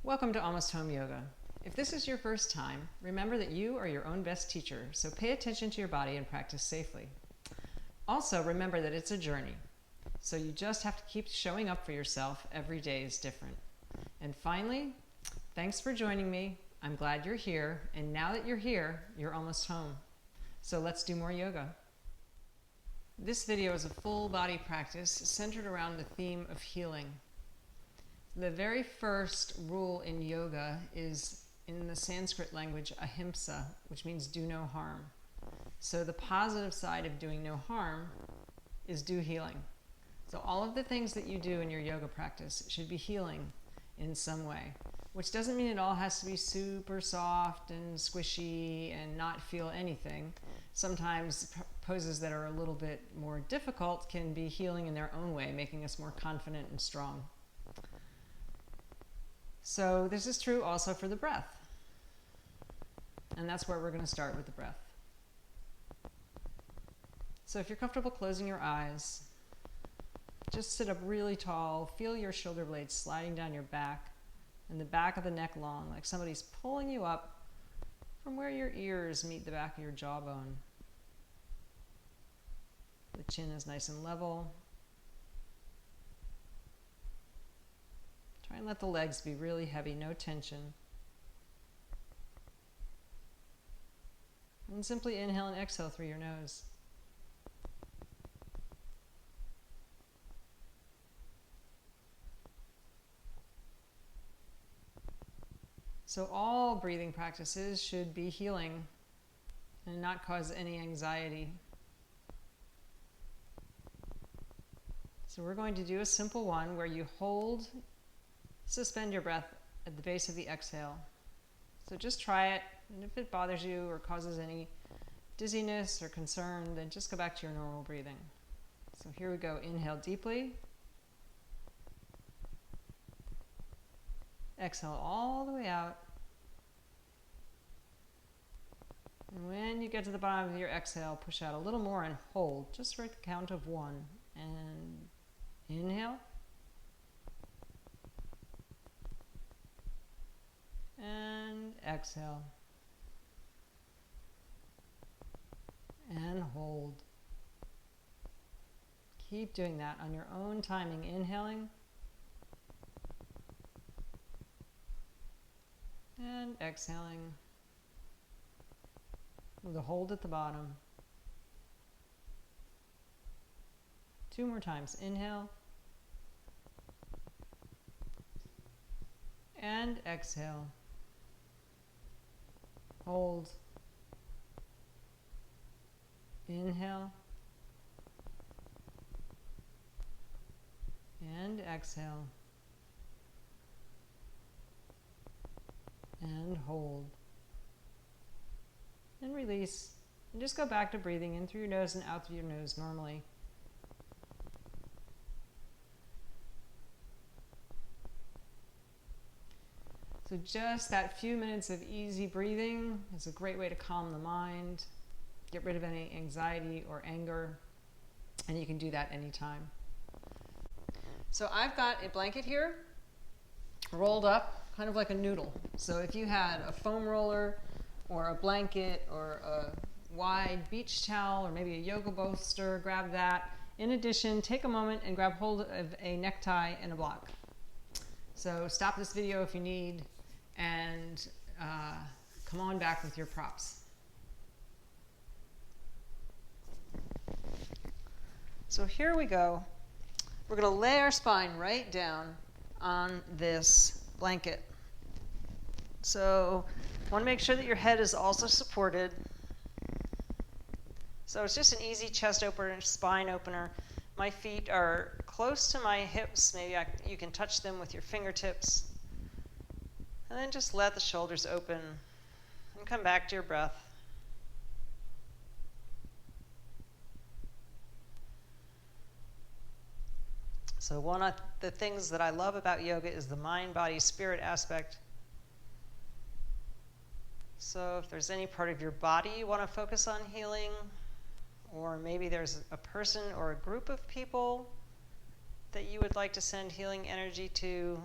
Welcome to Almost Home Yoga. If this is your first time, remember that you are your own best teacher, so pay attention to your body and practice safely. Also, remember that it's a journey, so you just have to keep showing up for yourself. Every day is different. And finally, thanks for joining me. I'm glad you're here, and now that you're here, you're almost home. So let's do more yoga. This video is a full body practice centered around the theme of healing. The very first rule in yoga is in the Sanskrit language ahimsa, which means do no harm. So the positive side of doing no harm is do healing. So all of the things that you do in your yoga practice should be healing in some way, which doesn't mean it all has to be super soft and squishy and not feel anything. Sometimes poses that are a little bit more difficult can be healing in their own way, making us more confident and strong. So this is true also for the breath. And that's where we're going to start with the breath. So if you're comfortable closing your eyes, just sit up really tall, feel your shoulder blades sliding down your back and the back of the neck long, like somebody's pulling you up from where your ears meet the back of your jawbone. The chin is nice and level. Try and let the legs be really heavy, no tension. And simply inhale and exhale through your nose. So all breathing practices should be healing and not cause any anxiety. So we're going to do a simple one where you suspend your breath at the base of the exhale. So just try it, and if it bothers you or causes any dizziness or concern, then just go back to your normal breathing. So here we go. Inhale deeply. Exhale all the way out. And when you get to the bottom of your exhale, push out a little more and hold, just for the count of 1. And inhale. And exhale. And hold. Keep doing that on your own timing. Inhaling. And exhaling. With a hold at the bottom. 2 more times. Inhale. And exhale. Hold. Inhale. And exhale. And hold. And release. And just go back to breathing in through your nose and out through your nose normally. So just that few minutes of easy breathing is a great way to calm the mind, get rid of any anxiety or anger, and you can do that anytime. So I've got a blanket here, rolled up, kind of like a noodle. So if you had a foam roller or a blanket or a wide beach towel or maybe a yoga bolster, grab that. In addition, take a moment and grab hold of a necktie and a block. So stop this video if you need, and come on back with your props. So here we go. We're going to lay our spine right down on this blanket. So want to make sure that your head is also supported. So it's just an easy chest opener, spine opener. My feet are close to my hips. Maybe you can touch them with your fingertips. And then just let the shoulders open and come back to your breath. So one of the things that I love about yoga is the mind, body, spirit aspect. So if there's any part of your body you want to focus on healing, or maybe there's a person or a group of people that you would like to send healing energy to,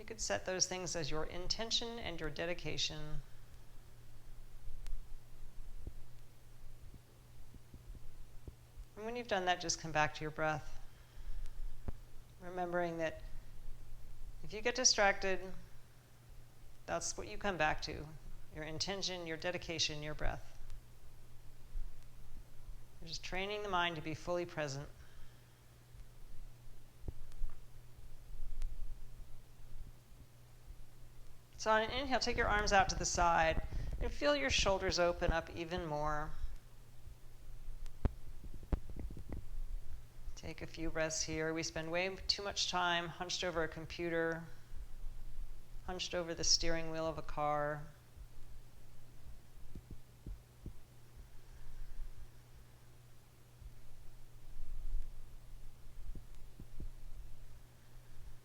You could set those things as your intention and your dedication. And when you've done that, just come back to your breath. Remembering that if you get distracted, that's what you come back to. Your intention, your dedication, your breath. You're just training the mind to be fully present. So on an inhale, take your arms out to the side and feel your shoulders open up even more. Take a few breaths here. We spend way too much time hunched over a computer, hunched over the steering wheel of a car.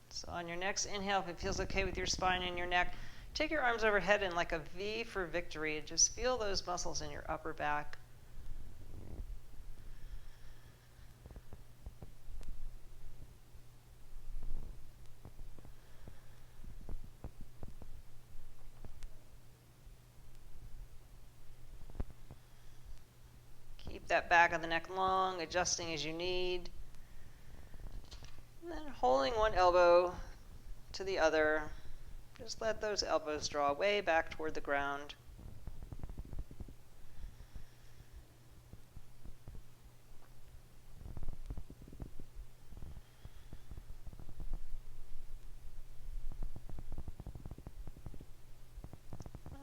So on your next inhale, if it feels okay with your spine and your neck, take your arms overhead in like a V for victory and just feel those muscles in your upper back. Keep that back of the neck long, adjusting as you need. And then holding one elbow to the other, just let those elbows draw way back toward the ground.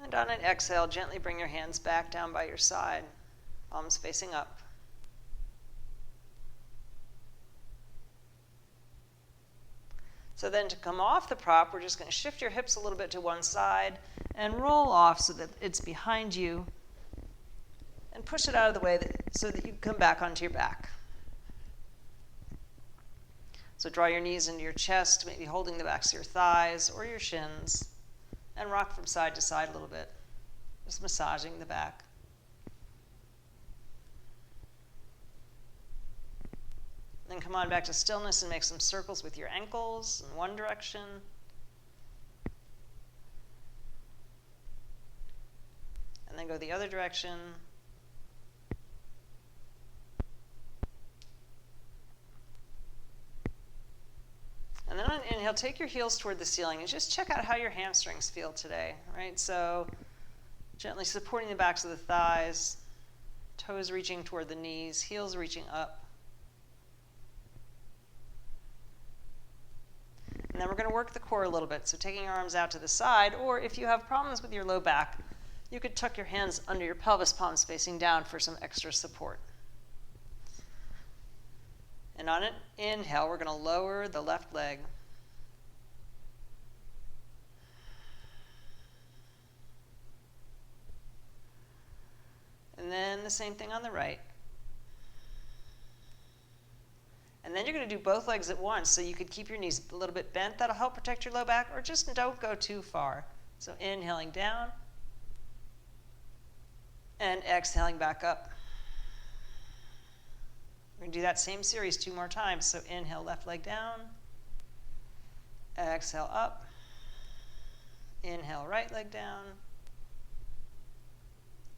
And on an exhale, gently bring your hands back down by your side, palms facing up. So then to come off the prop, we're just going to shift your hips a little bit to one side and roll off so that it's behind you and push it out of the way so that you can come back onto your back. So draw your knees into your chest, maybe holding the backs of your thighs or your shins, and rock from side to side a little bit, just massaging the back. Then come on back to stillness and make some circles with your ankles in one direction. And then go the other direction. And then on inhale, take your heels toward the ceiling and just check out how your hamstrings feel today, right? So gently supporting the backs of the thighs, toes reaching toward the knees, heels reaching up. And then we're going to work the core a little bit. So taking your arms out to the side, or if you have problems with your low back, you could tuck your hands under your pelvis, palms facing down for some extra support. And on an inhale, we're going to lower the left leg. And then the same thing on the right. And then you're going to do both legs at once, so you could keep your knees a little bit bent. That'll help protect your low back, or just don't go too far. So inhaling down and exhaling back up. We're going to do that same series 2 more times. So inhale, left leg down. Exhale up. Inhale, right leg down.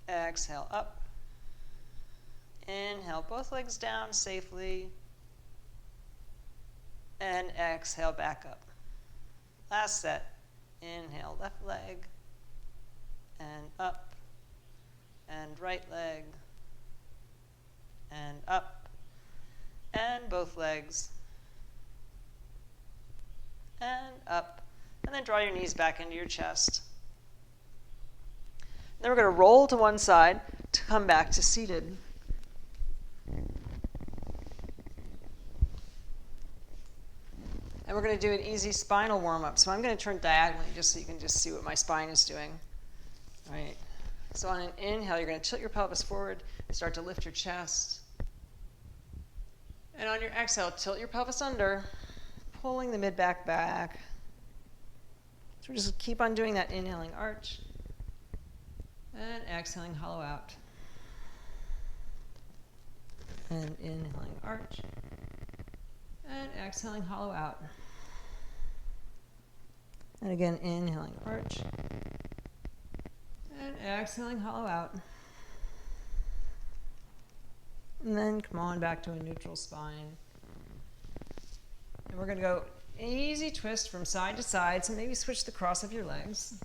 Exhale up. Inhale, both legs down safely. And exhale back up. Last set. Inhale, left leg. And up. And right leg. And up. And both legs. And up. And then draw your knees back into your chest. Then we're going to roll to one side to come back to seated. And we're going to do an easy spinal warm-up. So I'm going to turn diagonally just so you can just see what my spine is doing. All right. So on an inhale, you're going to tilt your pelvis forward, start to lift your chest. And on your exhale, tilt your pelvis under, pulling the mid-back back. So we just keep on doing that, inhaling arch. And exhaling hollow out. And inhaling arch. And exhaling hollow out. And again, inhaling, arch. And exhaling, hollow out. And then come on back to a neutral spine. And we're going to go easy twist from side to side. So maybe switch the cross of your legs.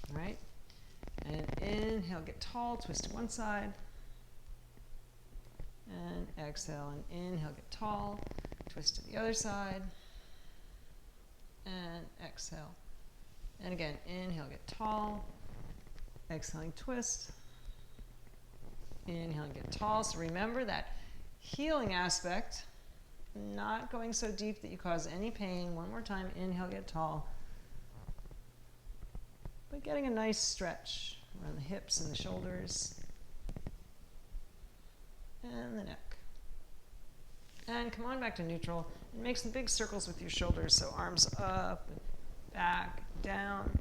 All right. And inhale, get tall, twist to one side. And exhale, and inhale, get tall, twist to the other side. And exhale. And again, inhale, get tall. Exhaling, twist. Inhale and get tall. So remember that healing aspect, not going so deep that you cause any pain. One more time, inhale, get tall. But getting a nice stretch around the hips and the shoulders. And the neck. And come on back to neutral. And make some big circles with your shoulders. So arms up, back, down.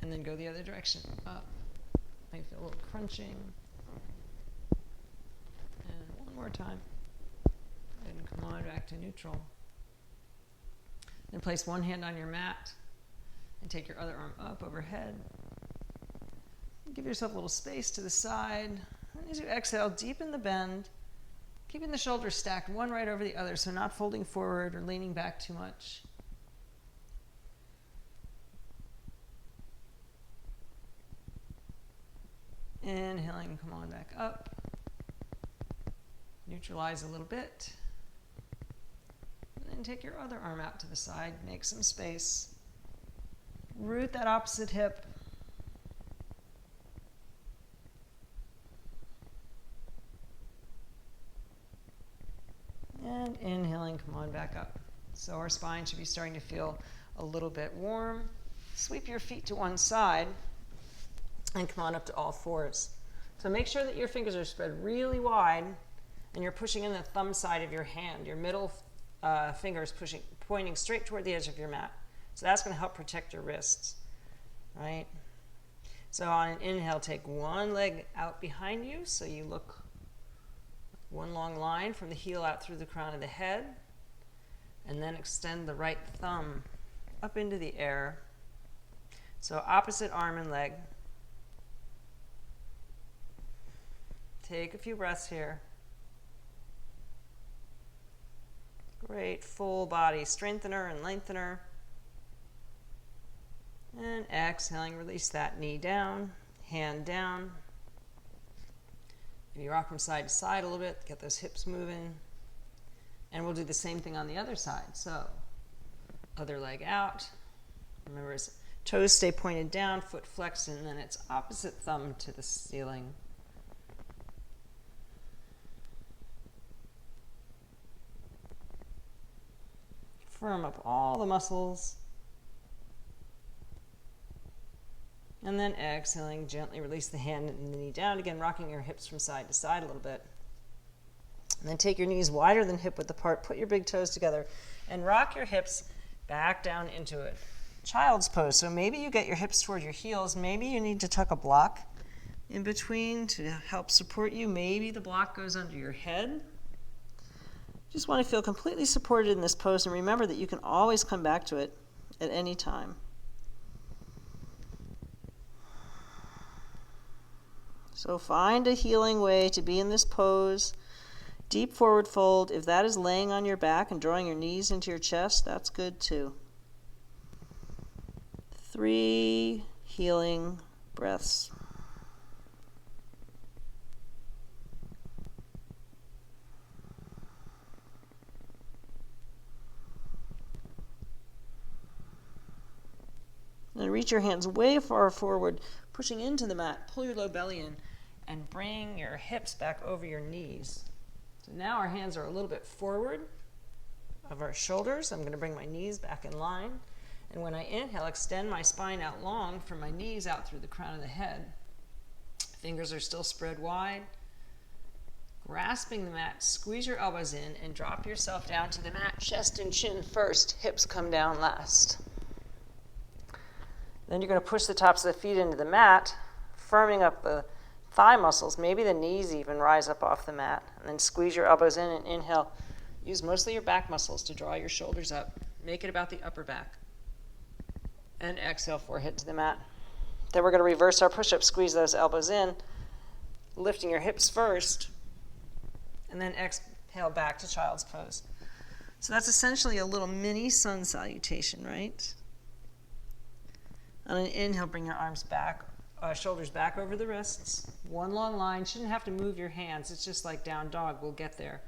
And then go the other direction, up. Might feel a little crunching. And one more time. And come on back to neutral. Then place one hand on your mat and take your other arm up overhead. Give yourself a little space to the side. And as you exhale, deepen the bend, keeping the shoulders stacked one right over the other, so not folding forward or leaning back too much. Inhaling, come on back up. Neutralize a little bit. And then take your other arm out to the side, make some space. Root that opposite hip. And inhaling, come on back up. So our spine should be starting to feel a little bit warm. Sweep your feet to one side and come on up to all fours. So make sure that your fingers are spread really wide and you're pushing in the thumb side of your hand. Your middle finger is pointing straight toward the edge of your mat. So that's going to help protect your wrists, right? So on an inhale, take one leg out behind you so you look one long line from the heel out through the crown of the head, and then extend the right thumb up into the air. So opposite arm and leg. Take a few breaths here. Great full body strengthener and lengthener. And exhaling, release that knee down, hand down. Maybe rock from side to side a little bit, get those hips moving. And we'll do the same thing on the other side. So, other leg out. Remember, as toes stay pointed down, foot flexed, and then it's opposite thumb to the ceiling. Firm up all the muscles. And then exhaling, gently release the hand and the knee down. Again, rocking your hips from side to side a little bit. And then take your knees wider than hip width apart. Put your big toes together and rock your hips back down into it. Child's pose. So maybe you get your hips toward your heels. Maybe you need to tuck a block in between to help support you. Maybe the block goes under your head. Just want to feel completely supported in this pose, and remember that you can always come back to it at any time. So find a healing way to be in this pose. Deep forward fold. If that is laying on your back and drawing your knees into your chest, that's good too. 3 healing breaths. And reach your hands way far forward, pushing into the mat. Pull your low belly in and bring your hips back over your knees. So now our hands are a little bit forward of our shoulders. I'm going to bring my knees back in line. And when I inhale, extend my spine out long from my knees out through the crown of the head. Fingers are still spread wide. Grasping the mat, squeeze your elbows in and drop yourself down to the mat. Chest and chin first, hips come down last. Then you're going to push the tops of the feet into the mat, firming up the thigh muscles. Maybe the knees even rise up off the mat. And then squeeze your elbows in and inhale. Use mostly your back muscles to draw your shoulders up. Make it about the upper back. And exhale, forehead to the mat. Then we're going to reverse our push-up. Squeeze those elbows in, lifting your hips first, and then exhale back to child's pose. So that's essentially a little mini sun salutation, right? On an inhale, bring your arms back, shoulders back over the wrists. One long line. Shouldn't have to move your hands. It's just like down dog. We'll get there,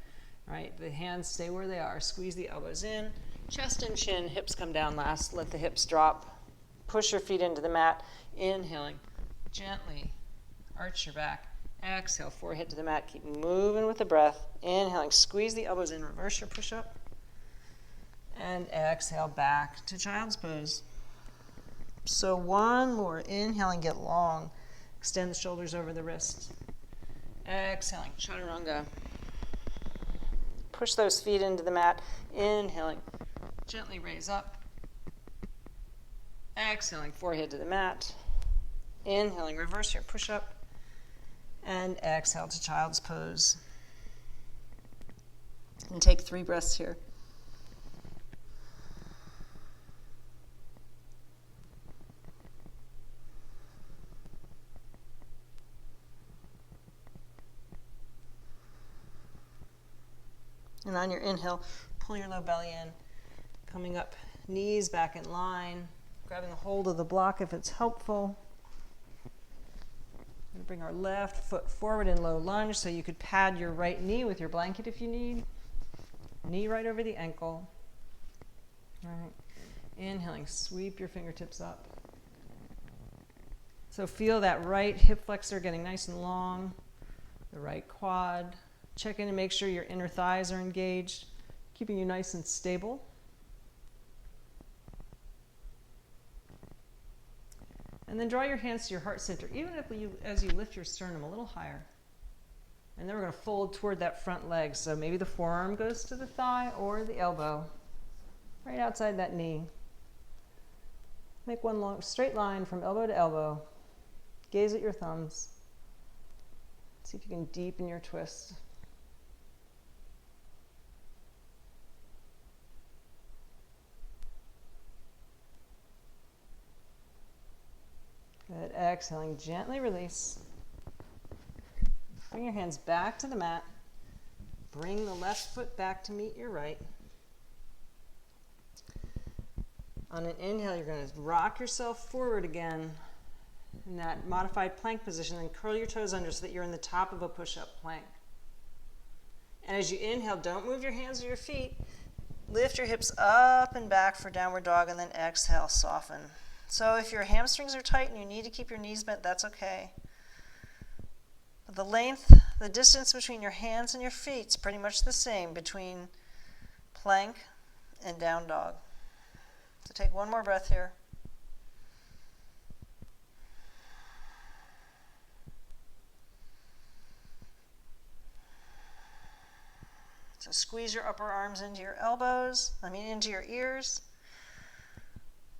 right? The hands stay where they are. Squeeze the elbows in. Chest and chin, hips come down last. Let the hips drop. Push your feet into the mat. Inhaling, gently arch your back. Exhale, forehead to the mat. Keep moving with the breath. Inhaling, squeeze the elbows in. Reverse your push-up. And exhale back to child's pose. So one more. Inhaling, get long. Extend the shoulders over the wrists. Exhaling, chaturanga. Push those feet into the mat. Inhaling, gently raise up. Exhaling, forehead to the mat. Inhaling, reverse your push-up. And exhale to child's pose. And take 3 breaths here. And on your inhale, pull your low belly in, coming up, knees back in line, grabbing a hold of the block if it's helpful. We're going to bring our left foot forward in low lunge, so you could pad your right knee with your blanket if you need. Knee right over the ankle. All right. Inhaling, sweep your fingertips up. So feel that right hip flexor getting nice and long, the right quad. Check in and make sure your inner thighs are engaged, keeping you nice and stable. And then draw your hands to your heart center, even if as you lift your sternum a little higher. And then we're going to fold toward that front leg. So maybe the forearm goes to the thigh or the elbow, right outside that knee. Make one long straight line from elbow to elbow. Gaze at your thumbs. See if you can deepen your twist. Good. Exhaling, gently release. Bring your hands back to the mat. Bring the left foot back to meet your right. On an inhale, you're going to rock yourself forward again in that modified plank position, and curl your toes under so that you're in the top of a push-up plank. And as you inhale, don't move your hands or your feet. Lift your hips up and back for downward dog, and then exhale, soften. So if your hamstrings are tight and you need to keep your knees bent, that's okay. But the distance between your hands and your feet is pretty much the same between plank and down dog. So take one more breath here. So squeeze your upper arms into your into your ears.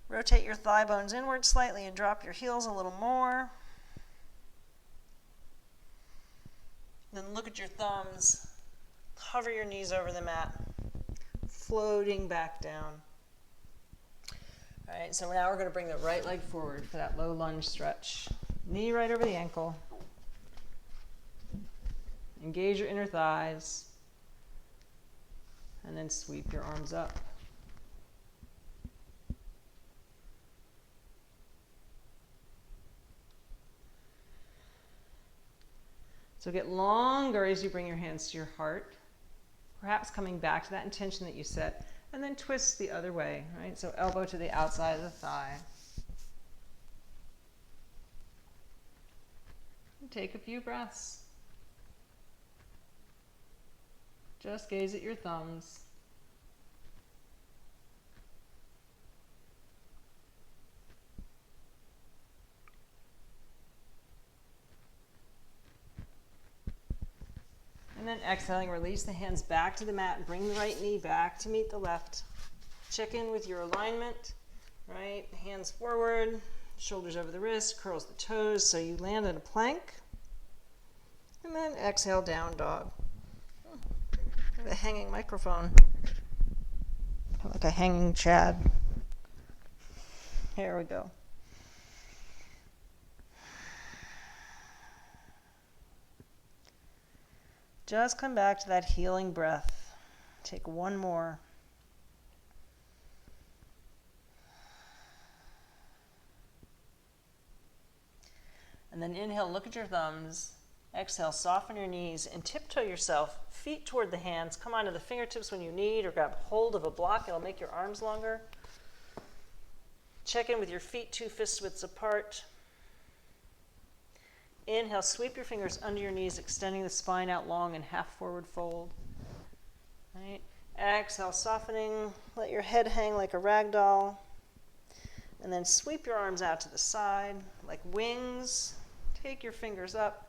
Rotate your thigh bones inward slightly and drop your heels a little more. Then look at your thumbs. Hover your knees over the mat, floating back down. All right, so now we're going to bring the right leg forward for that low lunge stretch. Knee right over the ankle. Engage your inner thighs. And then sweep your arms up. So get longer as you bring your hands to your heart, perhaps coming back to that intention that you set, and then twist the other way, right? So elbow to the outside of the thigh. And take a few breaths. Just gaze at your thumbs. And then exhaling, release the hands back to the mat. Bring the right knee back to meet the left. Check in with your alignment, right? Hands forward, shoulders over the wrist, curls the toes so you land in a plank. And then exhale, down dog. the hanging microphone. Like a hanging Chad. Here we go. Just come back to that healing breath. Take one more. And then inhale, look at your thumbs. Exhale, soften your knees and tiptoe yourself, feet toward the hands. Come onto the fingertips when you need, or grab hold of a block. It'll make your arms longer. Check in with your feet 2 fist widths apart. Inhale, sweep your fingers under your knees, extending the spine out long and half forward fold. Right. Exhale, softening. Let your head hang like a rag doll. And then sweep your arms out to the side like wings. Take your fingers up.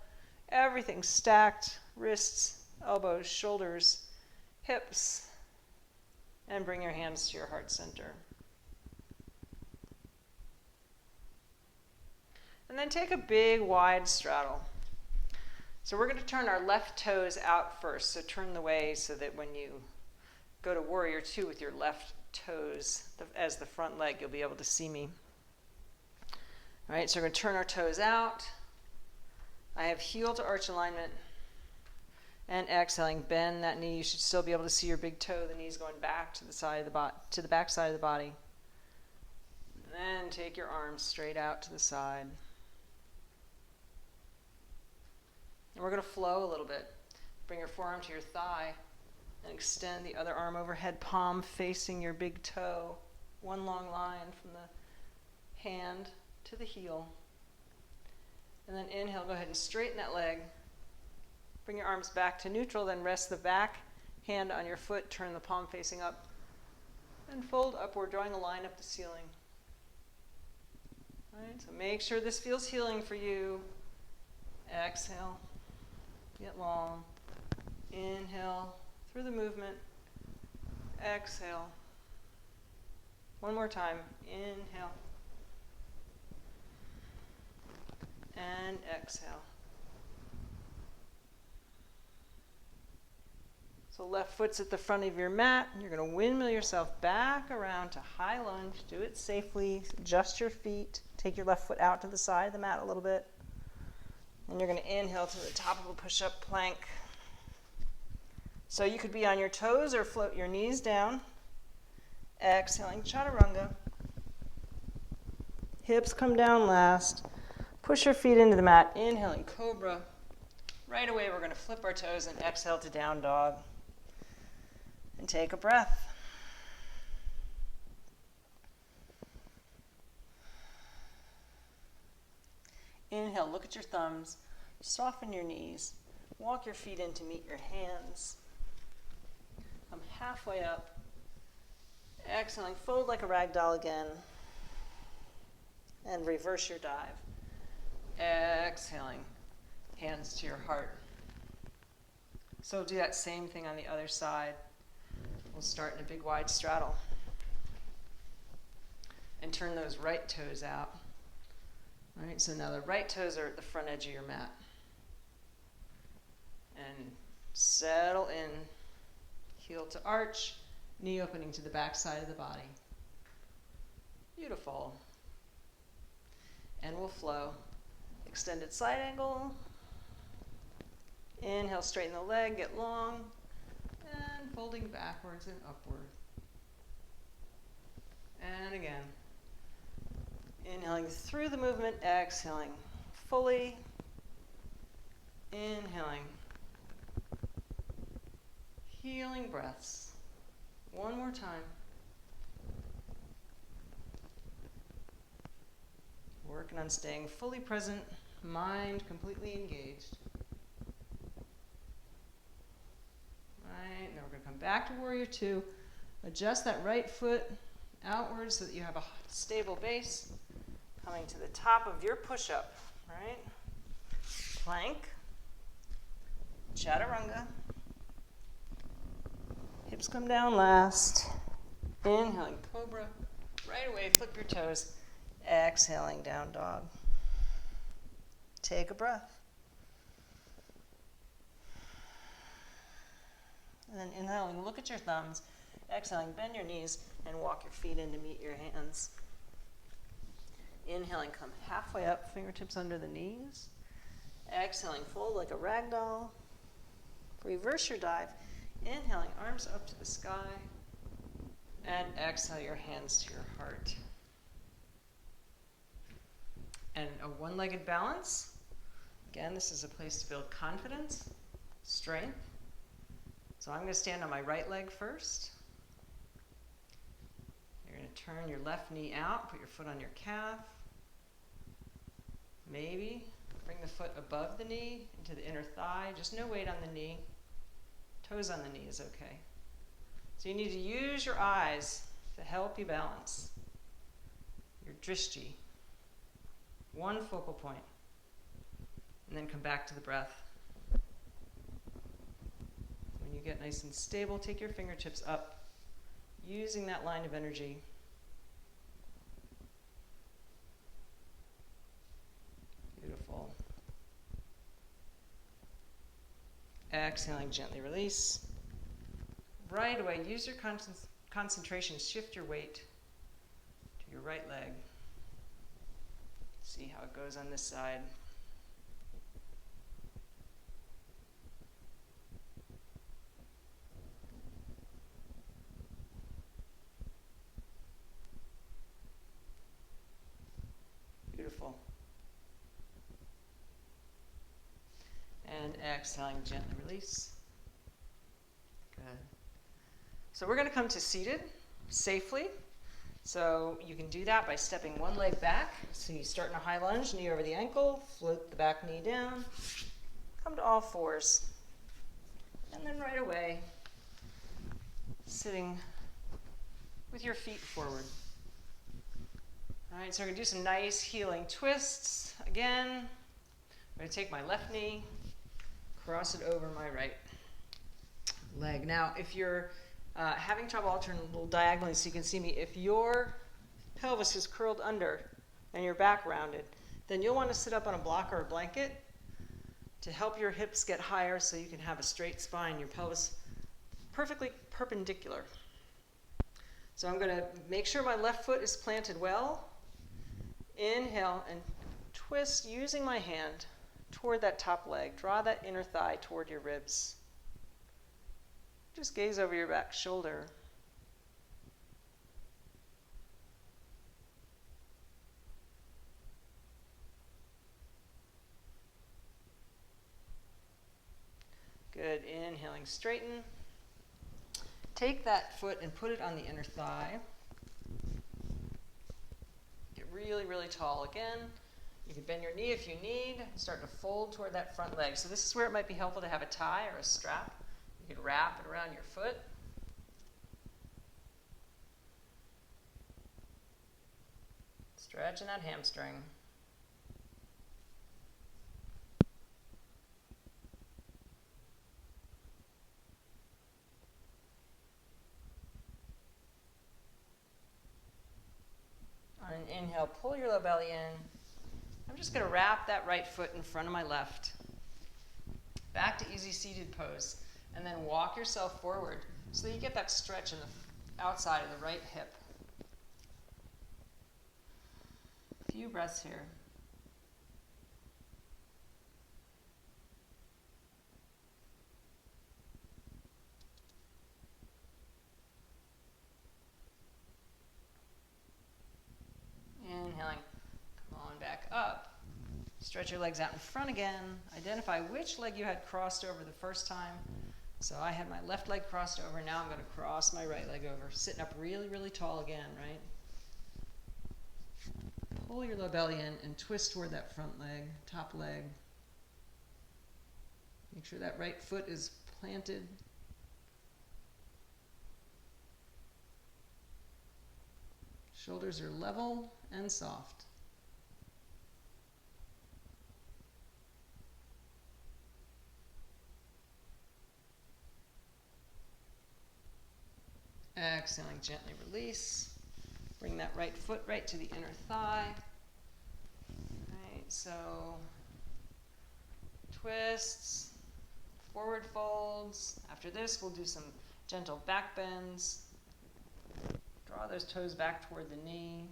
Everything stacked. Wrists, elbows, shoulders, hips. And bring your hands to your heart center. And then take a big, wide straddle. So we're going to turn our left toes out first. So turn the way so that when you go to warrior two with your left toes as the front leg, you'll be able to see me. All right, so we're going to turn our toes out. I have heel to arch alignment. And exhaling, bend that knee. You should still be able to see your big toe. The knee's going back to the side of the to the back side of the body. And then take your arms straight out to the side. And we're going to flow a little bit. Bring your forearm to your thigh and extend the other arm overhead, palm facing your big toe. One long line from the hand to the heel. And then inhale, go ahead and straighten that leg. Bring your arms back to neutral, then rest the back hand on your foot, turn the palm facing up, and fold upward, drawing a line up the ceiling. All right, so make sure this feels healing for you. Exhale, get long. Inhale through the movement. Exhale. One more time. Inhale. And exhale. So left foot's at the front of your mat. You're going to windmill yourself back around to high lunge. Do it safely. Adjust your feet. Take your left foot out to the side of the mat a little bit. And you're going to inhale to the top of a push-up plank. So you could be on your toes or float your knees down. Exhaling, chaturanga. Hips come down last. Push your feet into the mat. Inhaling, cobra. Right away, we're going to flip our toes and exhale to down dog. And take a breath. Inhale, look at your thumbs. Soften your knees. Walk your feet in to meet your hands. Come halfway up. Exhaling, fold like a rag doll again. And reverse your dive. Exhaling, hands to your heart. So do that same thing on the other side. We'll start in a big wide straddle. And turn those right toes out. All right, so now the right toes are at the front edge of your mat. And settle in, heel to arch, knee opening to the back side of the body. Beautiful. And we'll flow. Extended side angle. Inhale, straighten the leg, get long, and folding backwards and upward. And again. Inhaling through the movement, exhaling fully. Inhaling. Healing breaths. One more time. Working on staying fully present, mind completely engaged. Right, now we're going to come back to warrior two. Adjust that right foot outwards so that you have a stable base. Coming to the top of your push-up, right? Plank. Chaturanga. Hips come down last. Inhaling, cobra. Right away, flip your toes. Exhaling, down dog. Take a breath. And then inhaling, look at your thumbs. Exhaling, bend your knees and walk your feet in to meet your hands. Inhaling, come halfway up, fingertips under the knees. Exhaling, fold like a rag doll. Reverse your dive. Inhaling, arms up to the sky. And exhale your hands to your heart. And a one-legged balance. Again, this is a place to build confidence, strength. So I'm going to stand on my right leg first. You're going to turn your left knee out, put your foot on your calf. Maybe bring the foot above the knee into the inner thigh. Just no weight on the knee. Toes on the knee is okay. So you need to use your eyes to help you balance. Your drishti. One focal point. And then come back to the breath. When you get nice and stable, take your fingertips up, using that line of energy. Beautiful. Exhaling, gently release. Right away, use your concentration, shift your weight to your right leg. See how it goes on this side. Beautiful. And exhaling, gently release. Good. So we're going to come to seated safely. So you can do that by stepping one leg back. So you start in a high lunge, knee over the ankle, float the back knee down, come to all fours. And then right away, sitting with your feet forward. All right, so we're going to do some nice healing twists. Again, I'm going to take my left knee, cross it over my right leg. Now, if you're having trouble, I'll turn a little diagonally so you can see me. If your pelvis is curled under and your back rounded, then you'll want to sit up on a block or a blanket to help your hips get higher so you can have a straight spine, your pelvis perfectly perpendicular. So I'm going to make sure my left foot is planted well. Inhale and twist using my hand toward that top leg. Draw that inner thigh toward your ribs. Just gaze over your back shoulder. Good. Inhaling, straighten. Take that foot and put it on the inner thigh. Get really, really tall again. You can bend your knee if you need. Start to fold toward that front leg. So this is where it might be helpful to have a tie or a strap. You can wrap it around your foot. Stretching that hamstring. On an inhale, pull your low belly in. I'm just going to wrap that right foot in front of my left. Back to easy seated pose. And then walk yourself forward so that you get that stretch in the outside of the right hip. A few breaths here. Inhaling, come on back up. Stretch your legs out in front again. Identify which leg you had crossed over the first time. So I had my left leg crossed over. Now I'm going to cross my right leg over. Sitting up really, really tall again, right? Pull your low belly in and twist toward that front leg, top leg. Make sure that right foot is planted. Shoulders are level and soft. Exhaling, gently release. Bring that right foot right to the inner thigh. Right, so twists, forward folds. After this, we'll do some gentle back bends. Draw those toes back toward the knee.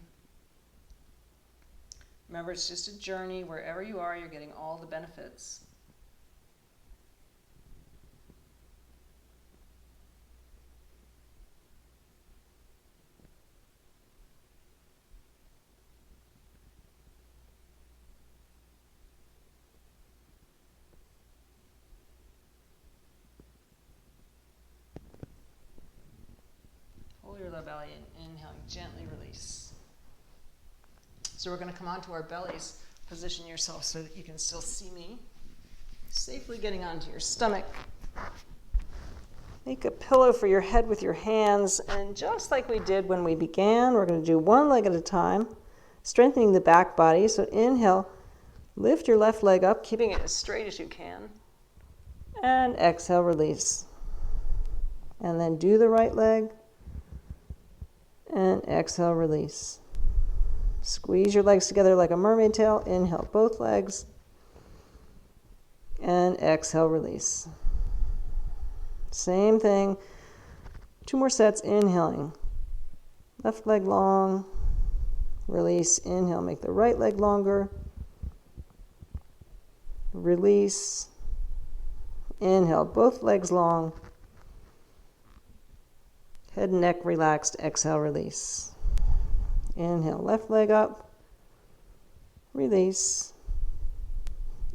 Remember, it's just a journey. Wherever you are, you're getting all the benefits. Hold your low belly and inhaling, gently release. So we're going to come onto our bellies. Position yourself so that you can still see me. Safely getting onto your stomach. Make a pillow for your head with your hands. And just like we did when we began, we're going to do one leg at a time, strengthening the back body. So inhale, lift your left leg up, keeping it as straight as you can. And exhale, release. And then do the right leg. And exhale, release. Squeeze your legs together like a mermaid tail. Inhale, both legs. And exhale, release. Same thing. 2 more sets. Inhaling. Left leg long. Release. Inhale, make the right leg longer. Release. Inhale, both legs long. Head and neck relaxed. Exhale, release. Inhale, left leg up. Release.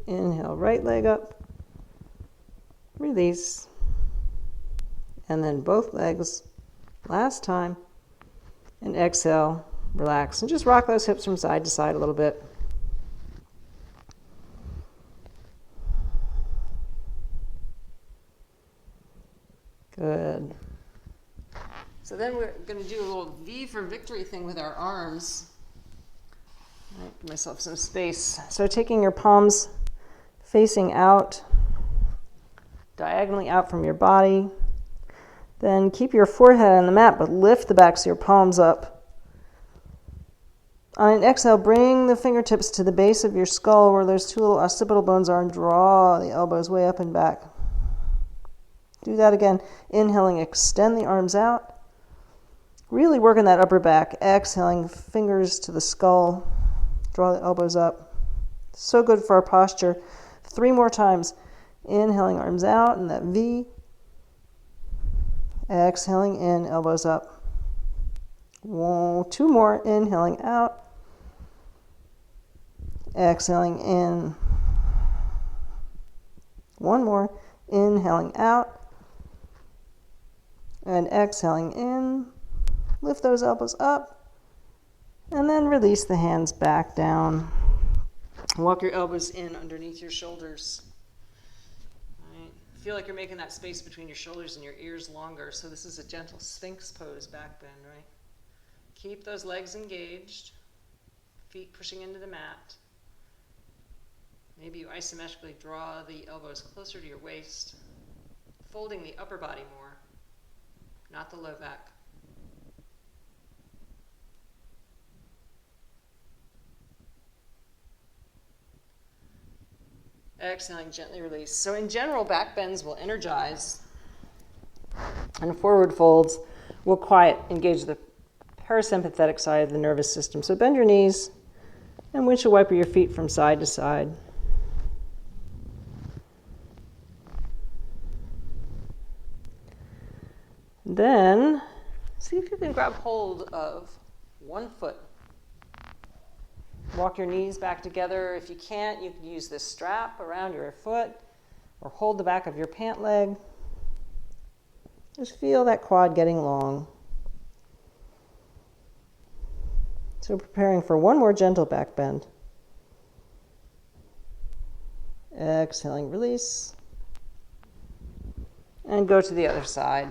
Inhale, right leg up. Release. And then both legs. Last time. And exhale, relax. And just rock those hips from side to side a little bit. Good. So then we're going to do a little V for victory thing with our arms. All right, give myself some space. So taking your palms facing out, diagonally out from your body. Then keep your forehead on the mat, but lift the backs of your palms up. On an exhale, bring the fingertips to the base of your skull where those 2 little occipital bones are and draw the elbows way up and back. Do that again. Inhaling, extend the arms out. Really working that upper back. Exhaling, fingers to the skull. Draw the elbows up. So good for our posture. 3 more times. Inhaling, arms out in that V. Exhaling in, elbows up. 2 more. Inhaling out. Exhaling in. 1 more. Inhaling out. And exhaling in. Lift those elbows up, and then release the hands back down. Walk your elbows in underneath your shoulders. All right. Feel like you're making that space between your shoulders and your ears longer, so this is a gentle Sphinx pose, back bend, right? Keep those legs engaged, feet pushing into the mat. Maybe you isometrically draw the elbows closer to your waist, folding the upper body more, not the low back. Exhaling, gently release. So in general, back bends will energize, and forward folds will quiet, engage the parasympathetic side of the nervous system. So bend your knees and windshield wiper your feet from side to side. Then, see if you can grab hold of one foot. Walk your knees back together. If you can't, you can use this strap around your foot or hold the back of your pant leg. Just feel that quad getting long. So preparing for one more gentle back bend. Exhaling, release. And go to the other side.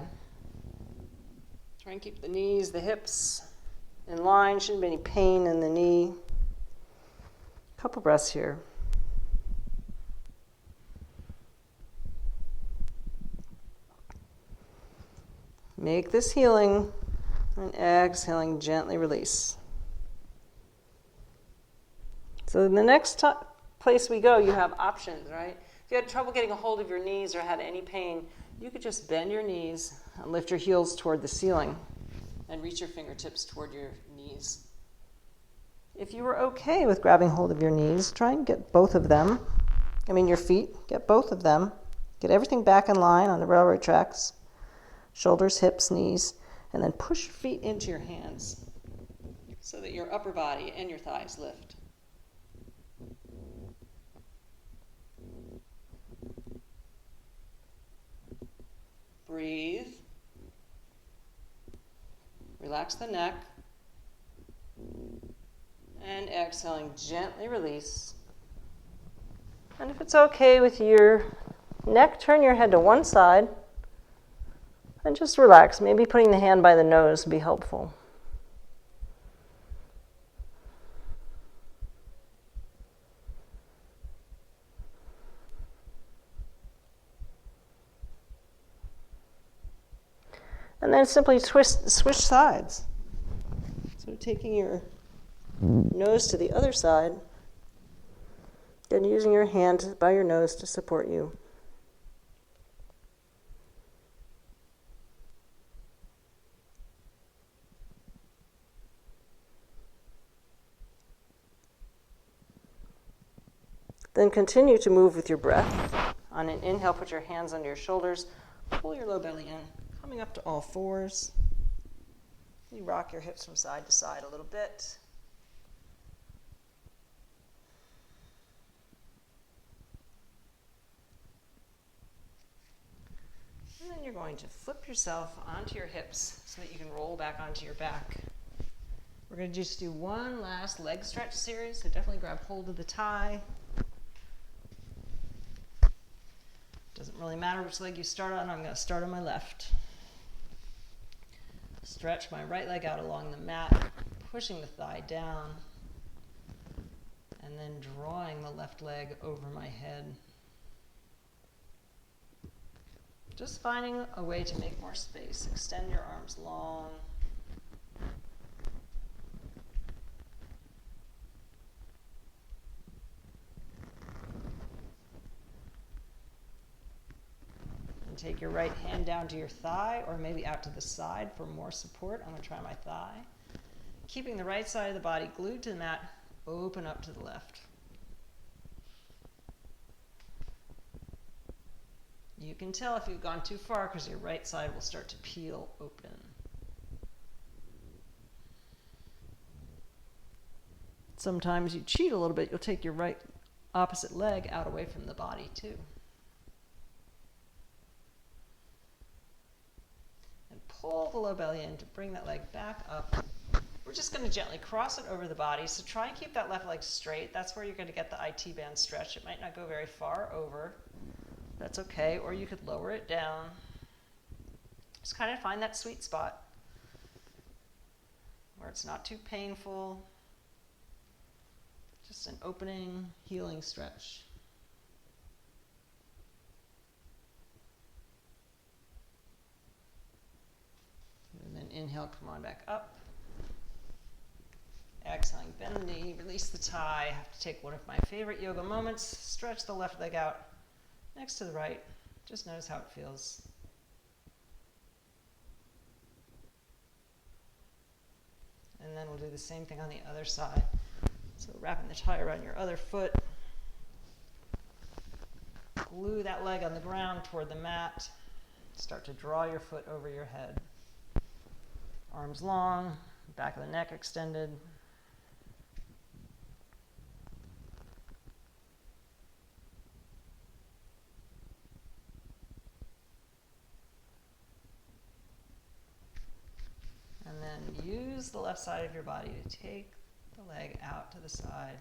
Try and keep the knees, the hips in line. Shouldn't be any pain in the knee. Couple breaths here. Make this healing, and exhaling, gently release. So in the next place we go, you have options, right? If you had trouble getting a hold of your knees or had any pain, you could just bend your knees and lift your heels toward the ceiling and reach your fingertips toward your knees. If you were okay with grabbing hold of your knees, try and get both of them. Your feet, get both of them. Get everything back in line on the railroad tracks. Shoulders, hips, knees, and then push your feet into your hands so that your upper body and your thighs lift. Breathe. Relax the neck. And exhaling, gently release. And if it's okay with your neck, turn your head to one side and just relax. Maybe putting the hand by the nose would be helpful. And then simply switch sides. So taking your nose to the other side and using your hand by your nose to support you. Then continue to move with your breath. On an inhale, put your hands under your shoulders, pull your low belly in, coming up to all fours. You rock your hips from side to side a little bit. And then you're going to flip yourself onto your hips so that you can roll back onto your back. We're going to just do one last leg stretch series, so definitely grab hold of the thigh. Doesn't really matter which leg you start on. I'm going to start on my left. Stretch my right leg out along the mat, pushing the thigh down, and then drawing the left leg over my head. Just finding a way to make more space. Extend your arms long. And take your right hand down to your thigh or maybe out to the side for more support. I'm going to try my thigh. Keeping the right side of the body glued to the mat, open up to the left. You can tell if you've gone too far because your right side will start to peel open. Sometimes you cheat a little bit. You'll take your right opposite leg out away from the body too. And pull the low belly in to bring that leg back up. We're just going to gently cross it over the body. So try and keep that left leg straight. That's where you're going to get the IT band stretch. It might not go very far over. That's okay, or you could lower it down. Just kind of find that sweet spot where it's not too painful. Just an opening, healing stretch. And then inhale, come on back up. Exhaling, bend the knee, release the thigh. I have to take one of my favorite yoga moments. Stretch the left leg out next to the right. Just notice how it feels. And then we'll do the same thing on the other side. So wrapping the tie around your other foot. Glue that leg on the ground toward the mat. Start to draw your foot over your head. Arms long, back of the neck extended. And then use the left side of your body to take the leg out to the side.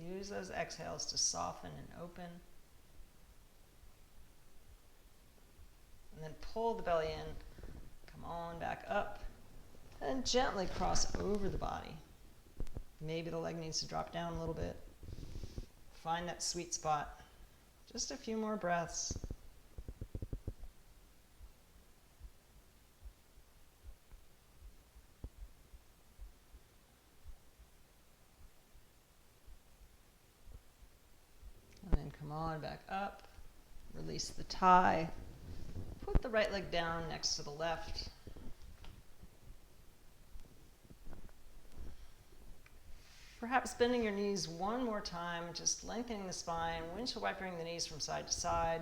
Use those exhales to soften and open. And then pull the belly in. Come on back up. And gently cross over the body. Maybe the leg needs to drop down a little bit. Find that sweet spot. Just a few more breaths. on back up. Release the tie. Put the right leg down next to the left. Perhaps bending your knees one more time, just lengthening the spine, windshield wipering the knees from side to side,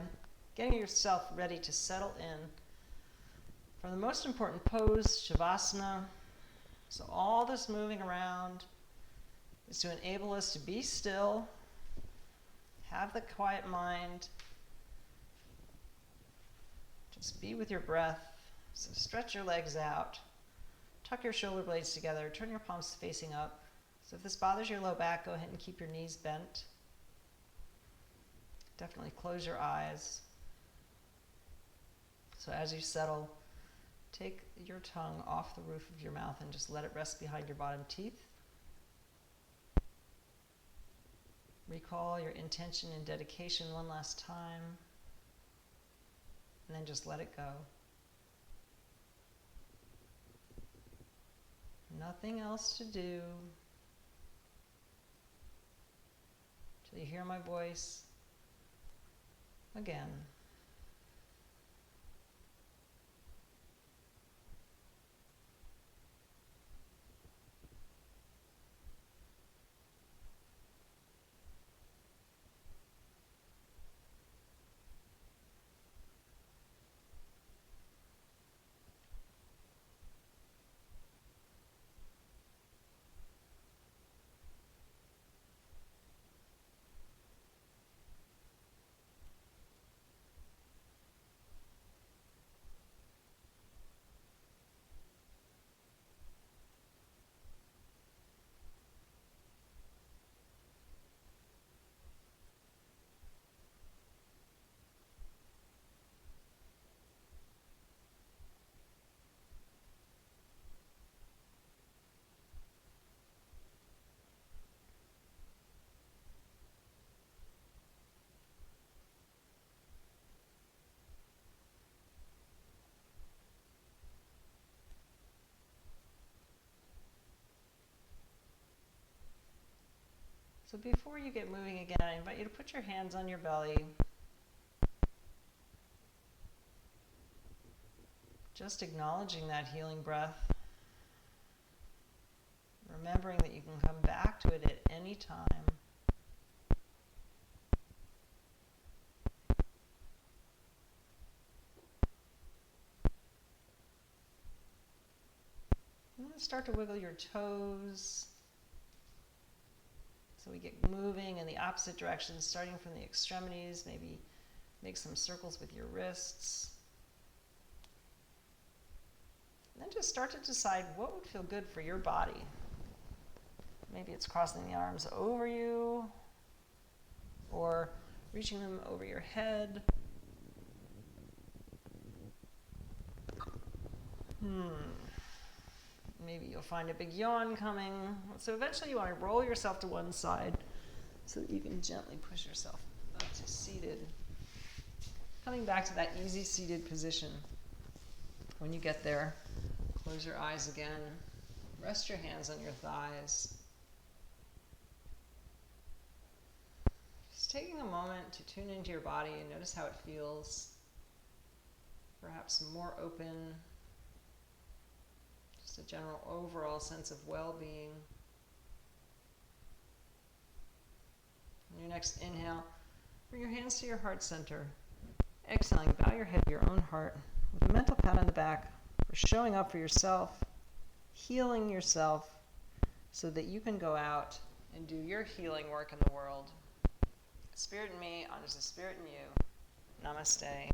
getting yourself ready to settle in for the most important pose, Savasana. So all this moving around is to enable us to be still, have the quiet mind, just be with your breath. So stretch your legs out, tuck your shoulder blades together, turn your palms facing up. So if this bothers your low back, go ahead and keep your knees bent. Definitely close your eyes. So as you settle, take your tongue off the roof of your mouth and just let it rest behind your bottom teeth. Recall your intention and dedication one last time, and then just let it go. Nothing else to do. Till you hear my voice again. So before you get moving again, I invite you to put your hands on your belly. Just acknowledging that healing breath. Remembering that you can come back to it at any time. And then start to wiggle your toes. So we get moving in the opposite direction, starting from the extremities. Maybe make some circles with your wrists. And then just start to decide what would feel good for your body. Maybe it's crossing the arms over you, or reaching them over your head. Maybe you'll find a big yawn coming. So eventually you want to roll yourself to one side so that you can gently push yourself up to seated. Coming back to that easy seated position. When you get there, close your eyes again. Rest your hands on your thighs. Just taking a moment to tune into your body and notice how it feels. Perhaps more open. Just a general overall sense of well-being. On your next inhale, bring your hands to your heart center. Exhaling, bow your head to your own heart with a mental pat on the back for showing up for yourself, healing yourself so that you can go out and do your healing work in the world. Spirit in me honors the spirit in you. Namaste.